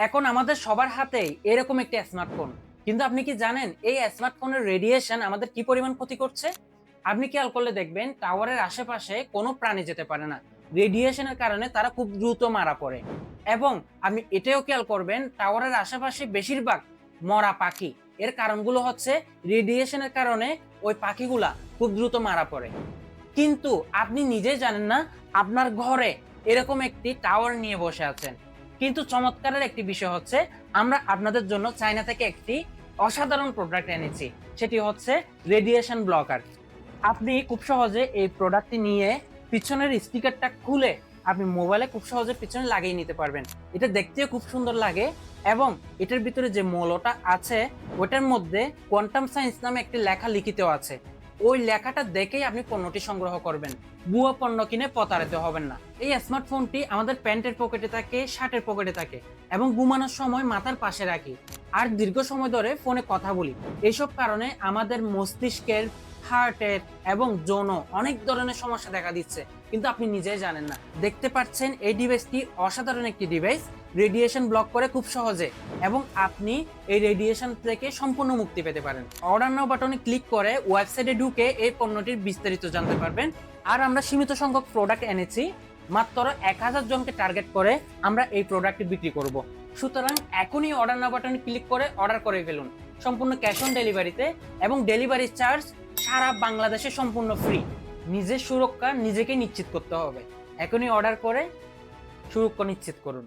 এখন আমাদের সবার হাতেই এরকম একটি স্মার্টফোন, কিন্তু আপনি কি জানেন এই স্মার্টফোনের রেডিয়েশন আমাদের কি পরিমাণ ক্ষতি করছে? আপনি খেয়াল করলে দেখবেন টাওয়ারের আশেপাশে কোনো প্রাণী যেতে পারে না। রেডিয়েশনের কারণে তারা খুব দ্রুত মারা পড়ে। এবং আপনি এটাও খেয়াল করবেন টাওয়ারের আশেপাশে বেশিরভাগ মরা পাখি। এর কারণগুলো হচ্ছে রেডিয়েশনের কারণে ওই পাখিগুলা খুব দ্রুত মারা পড়ে। কিন্তু আপনি নিজেই জানেন না আপনার ঘরে এরকম একটি টাওয়ার নিয়ে বসে আছেন। কিন্তু চমৎকারের একটি বিষয় হচ্ছে আমরা আপনাদের জন্য চায়না থেকে একটি অসাধারণ প্রোডাক্ট এনেছি। সেটি হচ্ছে রেডিয়েশন ব্লকার। আপনি খুব সহজে এই প্রোডাক্টটি নিয়ে পিছনের স্টিকারটা খুলে আপনি মোবাইলে খুব সহজে পিছনে লাগিয়ে নিতে পারবেন। এটা দেখতেও খুব সুন্দর লাগে এবং এটার ভিতরে যে মৌলটা আছে ওটার মধ্যে কোয়ান্টাম সায়েন্স নামে একটি লেখা লিখিতও আছে। ওই লেখাটা দেখেই আপনি পণ্যটি সংগ্রহ করবেন। ভুয়া পণ্য কিনে প্রতারিত হবেন না। এই স্মার্টফোনটি আমাদের প্যান্টের পকেটে থাকে, শার্টের পকেটে থাকে এবং ঘুমানোর সময় মাথার পাশে রাখি আর দীর্ঘ সময় ধরে ফোনে কথা বলি। এইসব কারণে আমাদের মস্তিষ্কের, হার্টের এবং যৌন অনেক ধরনের সমস্যা দেখা দিচ্ছে, কিন্তু আপনি নিজেই জানেন না। দেখতে পাচ্ছেন এই ডিভাইসটি অসাধারণ একটি ডিভাইস, রেডিয়েশন ব্লক করে খুব সহজে, এবং আপনি এই রেডিয়েশন থেকে সম্পূর্ণ মুক্তি পেতে পারেন। অর্ডার নাও বাটনে ক্লিক করে ওয়েবসাইটে ঢুকে এই পণ্যটির বিস্তারিত জানতে পারবেন। আর আমরা সীমিত সংখ্যক প্রোডাক্ট এনেছি, মাত্র 1000 জনকে টার্গেট করে আমরা এই প্রোডাক্টটি বিক্রি করব। সুতরাং এখনই অর্ডার নাও বাটনে ক্লিক করে অর্ডার করে ফেলুন, সম্পূর্ণ ক্যাশ অন ডেলিভারিতে, এবং ডেলিভারি চার্জ সারা বাংলাদেশে সম্পূর্ণ ফ্রি। নিজের সুরক্ষা নিজেকে নিশ্চিত করতে হবে। এখনই অর্ডার করে সুরক্ষা নিশ্চিত করুন।